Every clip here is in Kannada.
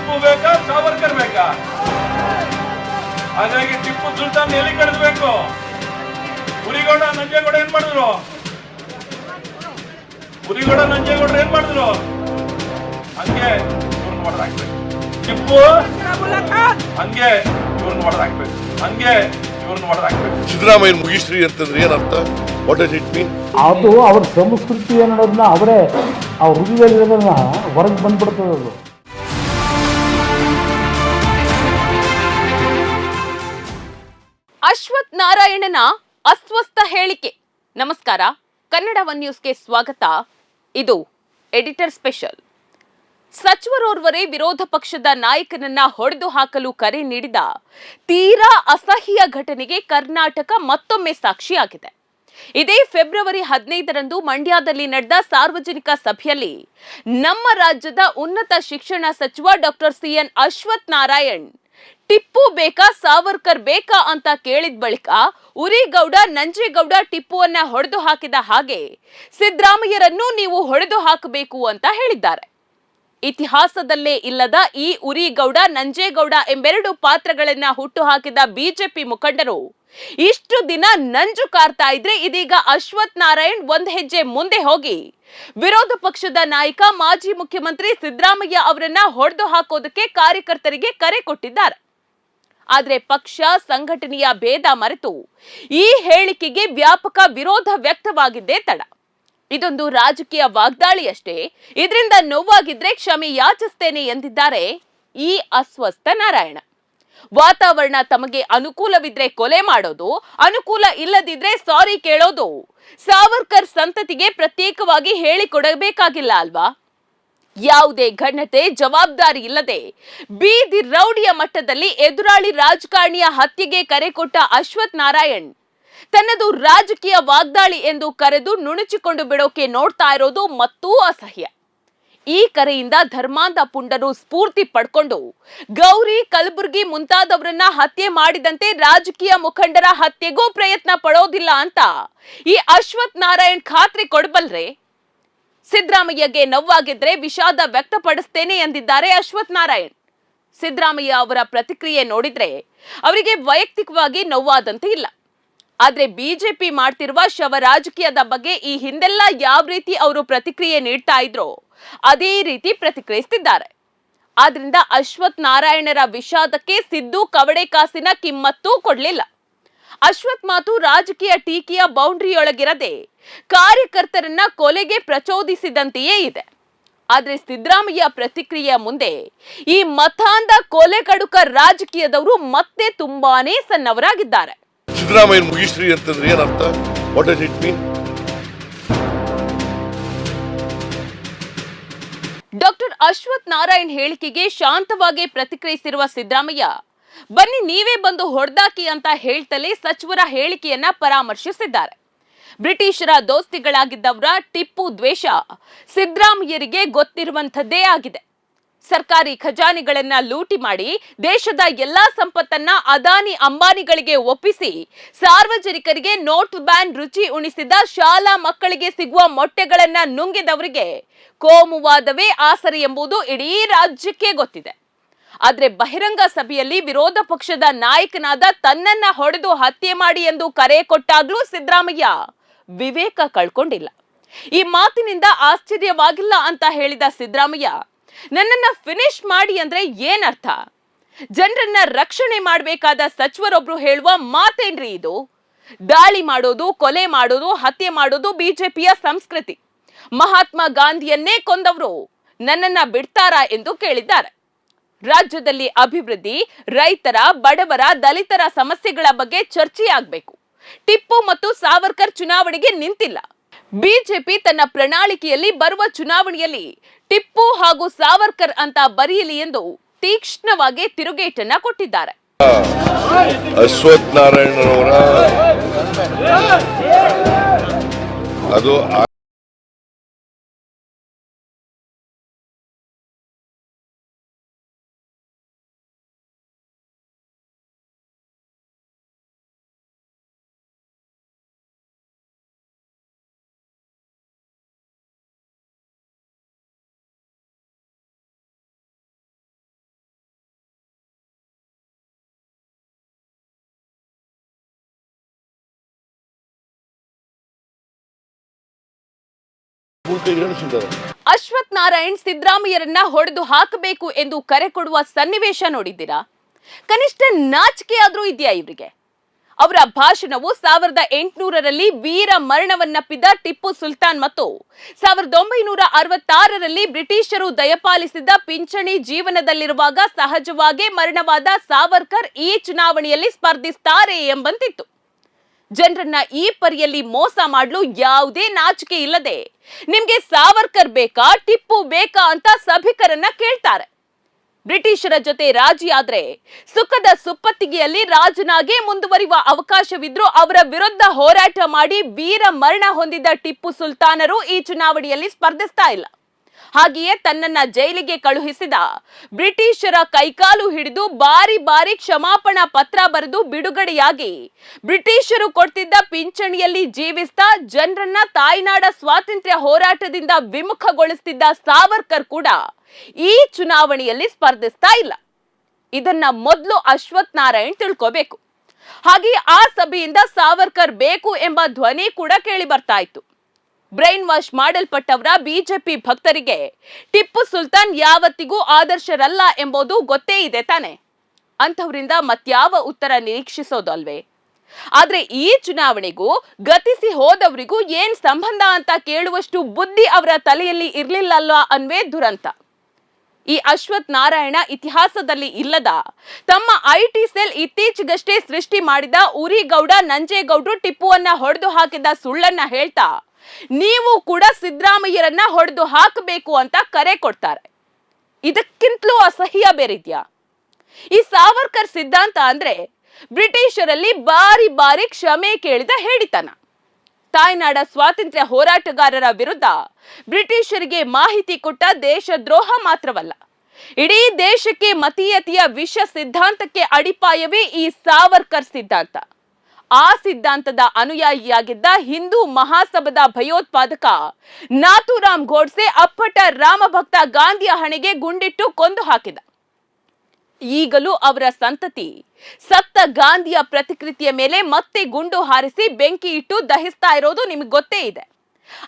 ಟಿಪ್ಪು ಬೇಕಾ ಸಾವರ್ಕರ್ ಬೇಕಾ? ಹಾಗಾಗಿ ಟಿಪ್ಪು ಸುಲ್ತಾನ್ ಎಲ್ಲಿ ಕಳಿಸ್ಬೇಕು? ಉರಿಗೌಡ ನಂಜೇಗೌಡ ಏನ್ ಮಾಡಿದ್ರು? ಉರಿಗೌಡ ನಂಜೇಗೌಡರು ಏನ್ ಮಾಡಿದ್ರು? ಹಂಗೆ ಇವ್ರನ್ನ ಹೊಡೆದಾಕ್ಬೇಕು. ಟಿಪ್ಪು ಹಂಗೆ ಇವ್ರನ್ನ ಹೊಡೆದಾಕ್ಬೇಕು. ಹಂಗೆ ಇವ್ರನ್ನ ಹೊಡೆದಾಕ್ಬೇಕು. ಸಿದ್ದರಾಮಯ್ಯ ಮುಗಿಸ್ರಿ ಅಂತಂದ್ರೆ ಏನರ್ಥ? What does it mean? ಅದು ಅವ್ರ ಸಂಸ್ಕೃತಿ ಅನ್ನೋದನ್ನ ಅವರೇ ಅವ್ರ ಹೃದಯದಲ್ಲಿರೋದನ್ನ ಹೊರಗೆ ಬಂದ್ಬಿಡ್ತದೆ ಅದು. ಅಶ್ವಥ್ ನಾರಾಯಣನ ಅಸ್ವಸ್ಥ ಹೇಳಿಕೆ. ನಮಸ್ಕಾರ, ಕನ್ನಡ ಒನ್ ನ್ಯೂಸ್ಗೆ ಸ್ವಾಗತ. ಇದು ಎಡಿಟರ್ ಸ್ಪೆಷಲ್. ಸಚಿವರೋರ್ವರೇ ವಿರೋಧ ಪಕ್ಷದ ನಾಯಕನನ್ನ ಹೊಡೆದು ಹಾಕಲು ಕರೆ ನೀಡಿದ ತೀರಾ ಅಸಹ್ಯ ಘಟನೆಗೆ ಕರ್ನಾಟಕ ಮತ್ತೊಮ್ಮೆ ಸಾಕ್ಷಿಯಾಗಿದೆ. ಇದೇ ಫೆಬ್ರವರಿ 15ರಂದು ಮಂಡ್ಯದಲ್ಲಿ ನಡೆದ ಸಾರ್ವಜನಿಕ ಸಭೆಯಲ್ಲಿ ನಮ್ಮ ರಾಜ್ಯದ ಉನ್ನತ ಶಿಕ್ಷಣ ಸಚಿವ ಡಾಕ್ಟರ್ ಸಿಎನ್ ಅಶ್ವಥ್ ನಾರಾಯಣ್ ಟಿಪ್ಪು ಬೇಕಾ ಸಾವರ್ಕರ್ ಬೇಕಾ ಅಂತ ಕೇಳಿದ ಬಳಿಕ ಉರಿಗೌಡ ನಂಜೇಗೌಡ ಟಿಪ್ಪುವನ್ನ ಹೊಡೆದು ಹಾಕಿದ ಹಾಗೆ ಸಿದ್ದರಾಮಯ್ಯರನ್ನು ನೀವು ಹೊಡೆದು ಹಾಕಬೇಕು ಅಂತ ಹೇಳಿದ್ದಾರೆ. ಇತಿಹಾಸದಲ್ಲೇ ಇಲ್ಲದ ಈ ಉರಿಗೌಡ ನಂಜೇಗೌಡ ಎಂಬೆರಡು ಪಾತ್ರಗಳನ್ನ ಹುಟ್ಟುಹಾಕಿದ ಬಿಜೆಪಿ ಮುಖಂಡರು ಇಷ್ಟು ದಿನ ನಂಜು ಕಾರ್ತಾ ಇದ್ರೆ ಇದೀಗ ಅಶ್ವಥ್ ನಾರಾಯಣ್ ಒಂದ್ ಹೆಜ್ಜೆ ಮುಂದೆ ಹೋಗಿ ವಿರೋಧ ಪಕ್ಷದ ನಾಯಕ ಮಾಜಿ ಮುಖ್ಯಮಂತ್ರಿ ಸಿದ್ದರಾಮಯ್ಯ ಅವರನ್ನ ಹೊಡೆದು ಹಾಕೋದಕ್ಕೆ ಕಾರ್ಯಕರ್ತರಿಗೆ ಕರೆ ಕೊಟ್ಟಿದ್ದಾರೆ. ಆದ್ರೆ ಪಕ್ಷ ಸಂಘಟನೆಯ ಭೇದ ಮರೆತು ಈ ಹೇಳಿಕೆಗೆ ವ್ಯಾಪಕ ವಿರೋಧ ವ್ಯಕ್ತವಾಗಿದ್ದೇ ತಡ. ಇದೊಂದು ರಾಜಕೀಯ ವಾಗ್ದಾಳಿಯಷ್ಟೇ, ಇದರಿಂದ ನೋವಾಗಿದ್ರೆ ಕ್ಷಮೆ ಯಾಚಿಸ್ತೇನೆ ಎಂದಿದ್ದಾರೆ ಈ ಅಸ್ವಸ್ಥ ನಾರಾಯಣ. ವಾತಾವರಣ ತಮಗೆ ಅನುಕೂಲವಿದ್ರೆ ಕೊಲೆ ಮಾಡೋದು, ಅನುಕೂಲ ಇಲ್ಲದಿದ್ರೆ ಸಾರಿ ಕೇಳೋದು ಸಾವರ್ಕರ್ ಸಂತತಿಗೆ ಪ್ರತ್ಯೇಕವಾಗಿ ಹೇಳಿಕೊಡಬೇಕಾಗಿಲ್ಲ ಅಲ್ವಾ? ಯಾವುದೇ ಘನತೆ ಜವಾಬ್ದಾರಿ ಇಲ್ಲದೆ ಬೀದಿ ರೌಡಿಯ ಮಟ್ಟದಲ್ಲಿ ಎದುರಾಳಿ ರಾಜಕಾರಣಿಯ ಹತ್ಯೆಗೆ ಕರೆ ಕೊಟ್ಟ ಅಶ್ವಥ್ ನಾರಾಯಣ್ ತನ್ನದು ರಾಜಕೀಯ ವಾಗ್ದಾಳಿ ಎಂದು ಕರೆದು ನುಣುಚಿಕೊಂಡು ಬಿಡೋಕೆ ನೋಡ್ತಾ ಇರೋದು ಮತ್ತೂ ಅಸಹ್ಯ. ಈ ಕರೆಯಿಂದ ಧರ್ಮಾಂಧ ಪುಂಡರು ಸ್ಫೂರ್ತಿ ಪಡ್ಕೊಂಡು ಗೌರಿ, ಕಲಬುರ್ಗಿ ಮುಂತಾದವರನ್ನ ಹತ್ಯೆ ಮಾಡಿದಂತೆ ರಾಜಕೀಯ ಮುಖಂಡರ ಹತ್ಯೆಗೂ ಪ್ರಯತ್ನ ಪಡೋದಿಲ್ಲ ಅಂತ ಈ ಅಶ್ವಥ್ ನಾರಾಯಣ್ ಖಾತ್ರಿ ಕೊಡಬಲ್ರೆ? ಸಿದ್ದರಾಮಯ್ಯಗೆ ನೋವಾಗಿದ್ರೆ ವಿಷಾದ ವ್ಯಕ್ತಪಡಿಸ್ತೇನೆ ಎಂದಿದ್ದಾರೆ ಅಶ್ವಥ್ ನಾರಾಯಣ್. ಸಿದ್ದರಾಮಯ್ಯ ಅವರ ಪ್ರತಿಕ್ರಿಯೆ ನೋಡಿದ್ರೆ ಅವರಿಗೆ ವೈಯಕ್ತಿಕವಾಗಿ ನೋವಾದಂತೆ ಇಲ್ಲ. ಆದ್ರೆ ಬಿಜೆಪಿ ಮಾಡ್ತಿರುವ ಶವ ರಾಜಕೀಯದ ಬಗ್ಗೆ ಈ ಹಿಂದೆಲ್ಲ ಯಾವ ರೀತಿ ಅವರು ಪ್ರತಿಕ್ರಿಯೆ ನೀಡ್ತಾ ಇದ್ರೋ ಅದೇ ರೀತಿ ಪ್ರತಿಕ್ರಿಯಿಸುತ್ತಿದ್ದಾರೆ. ಆದ್ರಿಂದ ಅಶ್ವಥ್ ನಾರಾಯಣರ ವಿಷಾದಕ್ಕೆ ಸಿದ್ದು ಕವಡೆ ಕಾಸಿನ ಕಿಮ್ಮತ್ತೂ ಕೊಡ್ಲಿಲ್ಲ. ಅಶ್ವಥ್ ಮಾತು ರಾಜಕೀಯ ಟೀಕೆಯ ಬೌಂಡ್ರಿಯೊಳಗಿರದೆ ಕಾರ್ಯಕರ್ತರನ್ನ ಕೊಲೆಗೆ ಪ್ರಚೋದಿಸಿದಂತೆಯೇ ಇದೆ. ಆದ್ರೆ ಸಿದ್ದರಾಮಯ್ಯ ಪ್ರತಿಕ್ರಿಯೆಯ ಮುಂದೆ ಈ ಮತಾಂಧ ಕೊಲೆಗಡುಕ ರಾಜಕೀಯದವರು ಮತ್ತೆ ತುಂಬಾನೇ ಸಣ್ಣವರಾಗಿದ್ದಾರೆ. ಸಿದ್ದರಾಮಯ್ಯ ಮುಗಿಸ್ರಿ ಅಂತಂದ್ರೆ ಏನರ್ಥ? What does it mean? Doctor Ashwath Narayan ಹೇಳಿಕೆಗೆ ಶಾಂತವಾಗಿ ಪ್ರತಿಕ್ರಿಯಿಸಿರುವ ಸಿದ್ದರಾಮಯ್ಯ, ಬನ್ನಿ ನೀವೇ ಬಂದು ಹೊಡೆದಾಕಿ ಅಂತ ಹೇಳ್ತಲೇ ಸಚಿವರ ಹೇಳಿಕೆಯನ್ನ ಪರಾಮರ್ಶಿಸಿದ್ದಾರೆ. ಬ್ರಿಟಿಷರ ದೋಸ್ತಿಗಳಾಗಿದ್ದವರ ಟಿಪ್ಪು ದ್ವೇಷ ಸಿದ್ದರಾಮಯ್ಯರಿಗೆ ಗೊತ್ತಿರುವಂಥದ್ದೇ ಆಗಿದೆ. ಸರ್ಕಾರಿ ಖಜಾನೆಗಳನ್ನ ಲೂಟಿ ಮಾಡಿ ದೇಶದ ಎಲ್ಲಾ ಸಂಪತ್ತನ್ನ ಅದಾನಿ ಅಂಬಾನಿಗಳಿಗೆ ಒಪ್ಪಿಸಿ ಸಾರ್ವಜನಿಕರಿಗೆ ನೋಟ್ ಬ್ಯಾನ್ ರುಚಿ ಉಣಿಸಿದ ಶಾಲಾ ಮಕ್ಕಳಿಗೆ ಸಿಗುವ ಮೊಟ್ಟೆಗಳನ್ನ ನುಂಗಿದವರಿಗೆ ಕೋಮುವಾದವೇ ಆಸರೆ ಎಂಬುದು ಇಡೀ ರಾಜ್ಯಕ್ಕೆ ಗೊತ್ತಿದೆ. ಆದ್ರೆ ಬಹಿರಂಗ ಸಭೆಯಲ್ಲಿ ವಿರೋಧ ಪಕ್ಷದ ನಾಯಕನಾದ ತನ್ನನ್ನ ಹೊಡೆದು ಹತ್ಯೆ ಮಾಡಿ ಎಂದು ಕರೆ ಕೊಟ್ಟಾಗ್ಲೂ ಸಿದ್ದರಾಮಯ್ಯ ವಿವೇಕ ಕಳ್ಕೊಂಡಿಲ್ಲ. ಈ ಮಾತಿನಿಂದ ಆಶ್ಚರ್ಯವಾಗಿಲ್ಲ ಅಂತ ಹೇಳಿದ ಸಿದ್ದರಾಮಯ್ಯ, ನನ್ನನ್ನ ಫಿನಿಶ್ ಮಾಡಿ ಅಂದ್ರೆ ಏನರ್ಥ? ಜನರನ್ನ ರಕ್ಷಣೆ ಮಾಡಬೇಕಾದ ಸಚಿವರೊಬ್ರು ಹೇಳುವ ಮಾತೇನ್ರಿ ಇದು? ದಾಳಿ ಮಾಡೋದು, ಕೊಲೆ ಮಾಡೋದು, ಹತ್ಯೆ ಮಾಡೋದು ಬಿಜೆಪಿಯ ಸಂಸ್ಕೃತಿ. ಮಹಾತ್ಮ ಗಾಂಧಿಯನ್ನೇ ಕೊಂದವರು ನನ್ನನ್ನ ಬಿಡ್ತಾರಾ ಎಂದು ಕೇಳಿದ್ದಾರೆ. ರಾಜ್ಯದಲ್ಲಿ ಅಭಿವೃದ್ಧಿ, ರೈತರ, ಬಡವರ, ದಲಿತರ ಸಮಸ್ಯೆಗಳ ಬಗ್ಗೆ ಚರ್ಚೆಯಾಗಬೇಕು. ಟಿಪ್ಪು ಮತ್ತು ಸಾವರ್ಕರ್ ಚುನಾವಣೆಗೆ ನಿಂತಿಲ್ಲ. ಬಿಜೆಪಿ ತನ್ನ ಪ್ರಣಾಳಿಕೆಯಲ್ಲಿ ಬರುವ ಚುನಾವಣೆಯಲ್ಲಿ ಟಿಪ್ಪು ಹಾಗೂ ಸಾವರ್ಕರ್ ಅಂತ ಬರೆಯಲಿ ಎಂದು ತೀಕ್ಷ್ಣವಾಗಿ ತಿರುಗೇಟನ್ನ ಕೊಟ್ಟಿದ್ದಾರೆ. ಅಶ್ವಥ್ ನಾರಾಯಣರವರ ಅದು ಮೂಲಕ ಹೇಳಿಸಿದ್ದಾರೆ. ಅಶ್ವಥ್ ನಾರಾಯಣ್ ಸಿದ್ದರಾಮಯ್ಯರನ್ನ ಹೊಡೆದು ಹಾಕಬೇಕು ಎಂದು ಕರೆ ಕೊಡುವ ಸನ್ನಿವೇಶ ನೋಡಿದ್ದೀರಾ? ಕನಿಷ್ಠ ನಾಚಿಕೆ ಆದ್ರೂ ಇದೆಯಾ ಇವರಿಗೆ? ಅವರ ಭಾಷಣವು 1800ರಲ್ಲಿ ವೀರ ಮರಣವನ್ನಪ್ಪಿದ ಟಿಪ್ಪು ಸುಲ್ತಾನ್ ಮತ್ತು 1966ರಲ್ಲಿ ಬ್ರಿಟಿಷರು ದಯಪಾಲಿಸಿದ ಪಿಂಚಣಿ ಜೀವನದಲ್ಲಿರುವಾಗ ಸಹಜವಾಗಿ ಮರಣವಾದ ಸಾವರ್ಕರ್ ಈ ಚುನಾವಣೆಯಲ್ಲಿ ಸ್ಪರ್ಧಿಸುತ್ತಾರೆ ಎಂಬಂತಿತ್ತು. ಜನರನ್ನ ಈ ಪರಿಯಲ್ಲಿ ಮೋಸ ಮಾಡಲು ಯಾವುದೇ ನಾಚಿಕೆ ಇಲ್ಲದೆ ನಿಮ್ಗೆ ಸಾವರ್ಕರ್ ಬೇಕಾ ಟಿಪ್ಪು ಬೇಕಾ ಅಂತ ಸಭಿಕರನ್ನ ಕೇಳ್ತಾರೆ. ಬ್ರಿಟಿಷರ ಜೊತೆ ರಾಜಿ ಆದ್ರೆ ಸುಖದ ಸುಪ್ಪತ್ತಿಗೆಯಲ್ಲಿ ರಾಜನಾಗೇ ಮುಂದುವರಿಯುವ ಅವಕಾಶವಿದ್ರೂ ಅವರ ವಿರುದ್ಧ ಹೋರಾಟ ಮಾಡಿ ವೀರ ಮರಣ ಹೊಂದಿದ ಟಿಪ್ಪು ಸುಲ್ತಾನರು ಈ ಚುನಾವಣೆಯಲ್ಲಿ ಸ್ಪರ್ಧಿಸ್ತಾ ಇಲ್ಲ. ಹಾಗೆಯೇ ತನ್ನನ್ನ ಜೈಲಿಗೆ ಕಳುಹಿಸಿದ ಬ್ರಿಟಿಷರ ಕೈಕಾಲು ಹಿಡಿದು ಬಾರಿ ಬಾರಿ ಕ್ಷಮಾಪಣಾ ಪತ್ರ ಬರೆದು ಬಿಡುಗಡೆಯಾಗಿ ಬ್ರಿಟಿಷರು ಕೊಡ್ತಿದ್ದ ಪಿಂಚಣಿಯಲ್ಲಿ ಜೀವಿಸ್ತಾ ಜನರನ್ನ ತಾಯ್ನಾಡ ಸ್ವಾತಂತ್ರ್ಯ ಹೋರಾಟದಿಂದ ವಿಮುಖಗೊಳಿಸುತ್ತಿದ್ದ ಸಾವರ್ಕರ್ ಕೂಡ ಈ ಚುನಾವಣೆಯಲ್ಲಿ ಸ್ಪರ್ಧಿಸ್ತಾ ಇಲ್ಲ. ಇದನ್ನ ಮೊದಲು ಅಶ್ವಥ್ ನಾರಾಯಣ್ ತಿಳ್ಕೋಬೇಕು. ಹಾಗೆ ಆ ಸಭೆಯಿಂದ ಸಾವರ್ಕರ್ ಬೇಕು ಎಂಬ ಧ್ವನಿ ಕೂಡ ಕೇಳಿ ಬರ್ತಾ ಇತ್ತು. ಬ್ರೈನ್ ವಾಶ್ ಮಾಡಲ್ಪಟ್ಟವರ ಬಿಜೆಪಿ ಭಕ್ತರಿಗೆ ಟಿಪ್ಪು ಸುಲ್ತಾನ್ ಯಾವತ್ತಿಗೂ ಆದರ್ಶರಲ್ಲ ಎಂಬುದು ಗೊತ್ತೇ ಇದೆ ತಾನೆ. ಅಂಥವರಿಂದ ಮತ್ಯಾವ ಉತ್ತರ ನಿರೀಕ್ಷಿಸೋದು ಅಲ್ವೇ? ಆದ್ರೆ ಈ ಚುನಾವಣೆಗೂ ಗತಿಸಿ ಹೋದವರಿಗೂ ಏನ್ ಸಂಬಂಧ ಅಂತ ಕೇಳುವಷ್ಟು ಬುದ್ಧಿ ಅವರ ತಲೆಯಲ್ಲಿ ಇರ್ಲಿಲ್ಲಲ್ವಾ ಅನ್ವೇ ದುರಂತ. ಈ ಅಶ್ವಥ್ ನಾರಾಯಣ ಇತಿಹಾಸದಲ್ಲಿ ಇಲ್ಲದ ತಮ್ಮ ಐಟಿ ಸೆಲ್ ಇತ್ತೀಚೆಗಷ್ಟೇ ಸೃಷ್ಟಿ ಮಾಡಿದ ಉರಿಗೌಡ ನಂಜೇಗೌಡರು ಟಿಪ್ಪುವನ್ನ ಹೊಡೆದು ಹಾಕಿದ ಸುಳ್ಳನ್ನ ಹೇಳ್ತಾ ನೀವು ಕೂಡ ಸಿದ್ದರಾಮಯ್ಯರನ್ನ ಹೊಡೆದು ಹಾಕಬೇಕು ಅಂತ ಕರೆ ಕೊಡ್ತಾರೆ. ಇದಕ್ಕಿಂತಲೂ ಅಸಹ್ಯ ಬೇರಿದ್ಯಾ? ಈ ಸಾವರ್ಕರ್ ಸಿದ್ಧಾಂತ ಅಂದ್ರೆ ಬ್ರಿಟಿಷರಲ್ಲಿ ಬಾರಿ ಬಾರಿ ಕ್ಷಮೆ ಕೇಳಿದ ಹೇಳಿತನ. ತಾಯ್ನಾಡ ಸ್ವಾತಂತ್ರ್ಯ ಹೋರಾಟಗಾರರ ವಿರುದ್ಧ ಬ್ರಿಟಿಷರಿಗೆ ಮಾಹಿತಿ ಕೊಟ್ಟ ದೇಶದ್ರೋಹ ಮಾತ್ರವಲ್ಲ, ಇಡೀ ದೇಶಕ್ಕೆ ಮತೀಯತೆಯ ವಿಷ ಸಿದ್ಧಾಂತಕ್ಕೆ ಅಡಿಪಾಯವೇ ಈ ಸಾವರ್ಕರ್ ಸಿದ್ಧಾಂತ. ಆ ಸಿದ್ಧಾಂತದ ಅನುಯಾಯಿಯಾಗಿದ್ದ ಹಿಂದೂ ಮಹಾಸಭಾದ ಭಯೋತ್ಪಾದಕ ನಾಥೂರಾಮ್ ಗೋಡ್ಸೆ ಅಪ್ಪಟ ರಾಮಭಕ್ತ ಗಾಂಧಿಯ ಹಣೆಗೆ ಗುಂಡಿಟ್ಟು ಕೊಂದು ಹಾಕಿದ. ಈಗಲೂ ಅವರ ಸಂತತಿ ಸತ್ತ ಗಾಂಧಿಯ ಪ್ರತಿಕೃತಿಯ ಮೇಲೆ ಮತ್ತೆ ಗುಂಡು ಹಾರಿಸಿ ಬೆಂಕಿ ಇಟ್ಟು ದಹಿಸ್ತಾ ಇರೋದು ನಿಮಗೆ ಗೊತ್ತೇ ಇದೆ.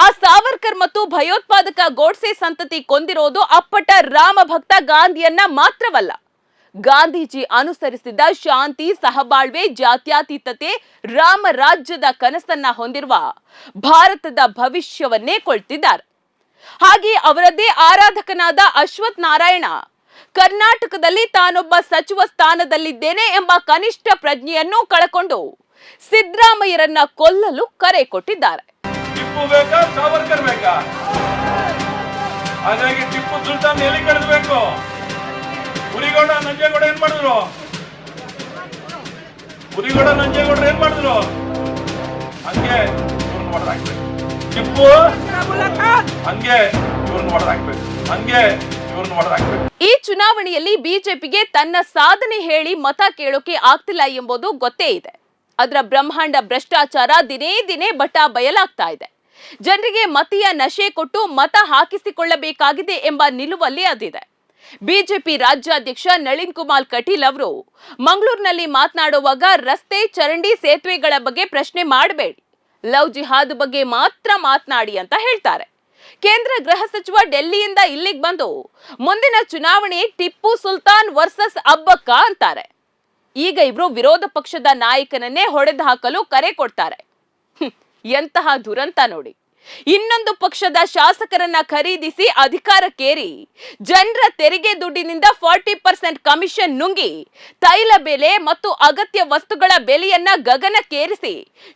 ಆ ಸಾವರ್ಕರ್ ಮತ್ತು ಭಯೋತ್ಪಾದಕ ಗೋಡ್ಸೆ ಸಂತತಿ ಕೊಂದಿರೋದು ಅಪ್ಪಟ ರಾಮಭಕ್ತ ಗಾಂಧಿಯನ್ನ ಮಾತ್ರವಲ್ಲ, ಗಾಂಧೀಜಿ ಅನುಸರಿಸಿದ ಶಾಂತಿ, ಸಹಬಾಳ್ವೆ, ಜಾತ್ಯತೀತತೆ, ರಾಮ ರಾಜ್ಯದ ಕನಸನ್ನ ಹೊಂದಿರುವ ಭಾರತದ ಭವಿಷ್ಯವನ್ನೇ ಕೊಳ್ತಿದ್ದಾರೆ. ಹಾಗೆ ಅವರದ್ದೇ ಆರಾಧಕನಾದ ಅಶ್ವಥ್ ನಾರಾಯಣ ಕರ್ನಾಟಕದಲ್ಲಿ ತಾನೊಬ್ಬ ಸಚಿವ ಸ್ಥಾನದಲ್ಲಿದ್ದೇನೆ ಎಂಬ ಕನಿಷ್ಠ ಪ್ರಜ್ಞೆಯನ್ನು ಕಳಕೊಂಡು ಸಿದ್ದರಾಮಯ್ಯರನ್ನ ಕೊಲ್ಲಲು ಕರೆ ಕೊಟ್ಟಿದ್ದಾರೆ. ಟಿಪ್ಪು ಬೇಕಾ ಸಾವರ್ಕರ್ ಬೇಕಾ? ಹಾಗಾಗಿ ಟಿಪ್ಪು ಸುಲ್ತಾನ್ ಎಲ್ಲಿ ಕಳಿಸ್ಬೇಕು? ಉರಿಗೌಡ ನಂಜೇಗೌಡ ಏನ್ ಮಾಡಿದ್ರು? ಉರಿಗೌಡ ನಂಜೇಗೌಡರು ಏನ್ ಮಾಡಿದ್ರು? ಹಂಗೆ ಇವ್ರನ್ನ ಹೊಡೆದಾಕ್ಬೇಕು. ಟಿಪ್ಪು ಹಂಗೆ ಇವ್ರನ್ನ ಹೊಡೆದಾಕ್ಬೇಕು. ಹಂಗೆ ಇವ್ರನ್ನ ಹೊಡೆದಾಕ್ಬೇಕು. ಈ ಚುನಾವಣೆಯಲ್ಲಿ ಬಿಜೆಪಿಗೆ ತನ್ನ ಸಾಧನೆ ಹೇಳಿ ಮತ ಕೇಳೋಕೆ ಆಗ್ತಿಲ್ಲ ಎಂಬುದು ಗೊತ್ತೇ ಇದೆ. ಅದರ ಬ್ರಹ್ಮಾಂಡ ಭ್ರಷ್ಟಾಚಾರ ದಿನೇ ದಿನೇ ಬಟಾ ಬಯಲಾಗ್ತಾ ಇದೆ. ಜನರಿಗೆ ಮತೀಯ ನಶೆ ಕೊಟ್ಟು ಮತ ಹಾಕಿಸಿಕೊಳ್ಳಬೇಕಾಗಿದೆ ಎಂಬ ನಿಲುವಲ್ಲಿ ಅದಿದೆ. ಬಿಜೆಪಿ ರಾಜ್ಯಾಧ್ಯಕ್ಷ ನಳಿನ್ ಕುಮಾರ್ ಕಟೀಲ್ ಅವರು ಮಂಗಳೂರಿನಲ್ಲಿ ಮಾತನಾಡುವಾಗ ರಸ್ತೆ, ಚರಂಡಿ, ಸೇತುವೆಗಳ ಬಗ್ಗೆ ಪ್ರಶ್ನೆ ಮಾಡಬೇಡಿ, ಲವ್ ಜಿಹಾದ್ ಬಗ್ಗೆ ಮಾತ್ರ ಮಾತನಾಡಿ ಅಂತ ಹೇಳ್ತಾರೆ. ಕೇಂದ್ರ ಗೃಹ ಸಚಿವ ಡೆಲ್ಲಿಯಿಂದ ಇಲ್ಲಿಗೆ ಬಂದು ಮುಂದಿನ ಚುನಾವಣೆ ಟಿಪ್ಪು ಸುಲ್ತಾನ್ ವರ್ಸಸ್ ಅಬ್ಬಕ್ಕ ಅಂತಾರೆ. ಈಗ ಇಬ್ರು ವಿರೋಧ ಪಕ್ಷದ ನಾಯಕನನ್ನೇ ಹೊಡೆದು ಹಾಕಲು ಕರೆ ಕೊಡ್ತಾರೆ. ಎಂತಹ ದುರಂತ ನೋಡಿ. ಇನ್ನೊಂದು ಪಕ್ಷದ ಶಾಸಕರನ್ನ ಖರೀದಿಸಿ ಅಧಿಕಾರಕ್ಕೇರಿ ಜನರ ತೆರಿಗೆ ದುಡ್ಡಿನಿಂದ 40% ಕಮಿಷನ್ ನುಂಗಿ ತೈಲ ಬೆಲೆ ಮತ್ತು ಅಗತ್ಯ ವಸ್ತುಗಳ ಬೆಲೆಯನ್ನ ಗಗನಕ್ಕೇರಿಸಿ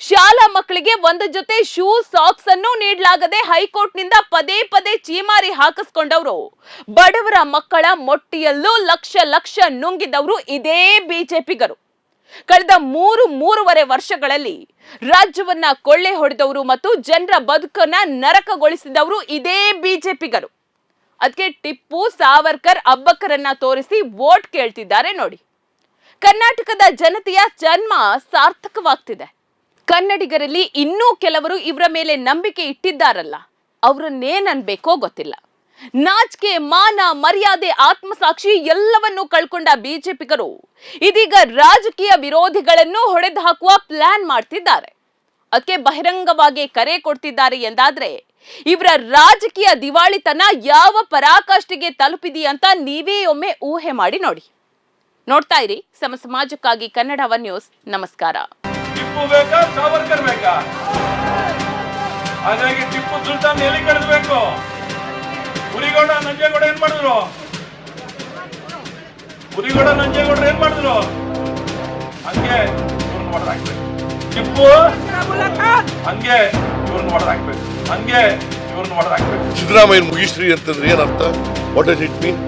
ಶಾಲಾ ಮಕ್ಕಳಿಗೆ ಒಂದು ಜೊತೆ ಶೂ, ಸಾಕ್ಸ್ ಅನ್ನು ನೀಡಲಾಗದೆ ಹೈಕೋರ್ಟ್ನಿಂದ ಪದೇ ಪದೇ ಚೀಮಾರಿ ಹಾಕಿಸ್ಕೊಂಡವರು, ಬಡವರ ಮಕ್ಕಳ ಮೊಟ್ಟಿಯಲ್ಲೂ ಲಕ್ಷ ಲಕ್ಷ ನುಂಗಿದವರು ಇದೇ ಬಿಜೆಪಿಗರು. ಕಳೆದ 3.5 ವರ್ಷಗಳಲ್ಲಿ ರಾಜ್ಯವನ್ನ ಕೊಳ್ಳೆ ಹೊಡೆದವರು ಮತ್ತು ಜನರ ಬದುಕನ್ನ ನರಕಗೊಳಿಸಿದವರು ಇದೇ ಬಿಜೆಪಿಗರು. ಅದಕ್ಕೆ ಟಿಪ್ಪು, ಸಾವರ್ಕರ್, ಅಬ್ಬಕ್ಕರನ್ನ ತೋರಿಸಿ ವೋಟ್ ಕೇಳ್ತಿದ್ದಾರೆ ನೋಡಿ. ಕರ್ನಾಟಕದ ಜನತೆಯ ಜನ್ಮ ಸಾರ್ಥಕವಾಗ್ತಿದೆ. ಕನ್ನಡಿಗರಲ್ಲಿ ಇನ್ನೂ ಕೆಲವರು ಇವರ ಮೇಲೆ ನಂಬಿಕೆ ಇಟ್ಟಿದ್ದಾರಲ್ಲ, ಅವ್ರನ್ನೇನನ್ಬೇಕೋ ಗೊತ್ತಿಲ್ಲ. ನಾಚಿಕೆ, ಮಾನ, ಮರ್ಯಾದೆ, ಆತ್ಮಸಾಕ್ಷಿ ಎಲ್ಲವನ್ನೂ ಕಳ್ಕೊಂಡ ಬಿಜೆಪಿಗರು ಇದೀಗ ರಾಜಕೀಯ ವಿರೋಧಿಗಳನ್ನು ಹೊಡೆದು ಹಾಕುವ ಪ್ಲಾನ್ ಮಾಡ್ತಿದ್ದಾರೆ. ಅದಕ್ಕೆ ಬಹಿರಂಗವಾಗಿ ಕರೆ ಕೊಡ್ತಿದ್ದಾರೆ ಎಂದಾದ್ರೆ ಇವರ ರಾಜಕೀಯ ದಿವಾಳಿತನ ಯಾವ ಪರಾಕಾಷ್ಠೆಗೆ ತಲುಪಿದೆಯಂತ ನೀವೇ ಒಮ್ಮೆ ಊಹೆ ಮಾಡಿ ನೋಡಿ. ನೋಡ್ತಾ ಇರಿ ಸಮಾಜಕ್ಕಾಗಿ ಕನ್ನಡ ಒನ್ ನ್ಯೂಸ್. ನಮಸ್ಕಾರ. ಟಿಪ್ಪು ಬೇಕಾ ಸಾವರ್ಕರ್ ಬೇಕಾ? ಹಾಗಾಗಿ ಟಿಪ್ಪು ಸುಲ್ತಾನ್ ಎಲ್ಲಿ ಕಳಿಸ್ಬೇಕು? ಉರಿಗೌಡ ನಂಜೇಗೌಡ ಏನ್ ಮಾಡಿದ್ರು? ಉರಿಗೌಡ ನಂಜೇಗೌಡರು ಏನ್ ಮಾಡಿದ್ರು? ಹಂಗೆ ಇವ್ರನ್ನ ಹೊಡೆದಾಕ್ಬೇಕು. ಟಿಪ್ಪು ಹಂಗೆ ಇವ್ರನ್ನ ಹೊಡೆದಾಕ್ಬೇಕು. ಹಂಗೆ ಇವ್ರನ್ನ ಹೊಡೆದಾಕ್ಬೇಕು. ಸಿದ್ದರಾಮಯ್ಯ ಮುಗಿಸ್ರಿ ಅಂತಂದ್ರೆ ಏನರ್ಥ? What does it mean?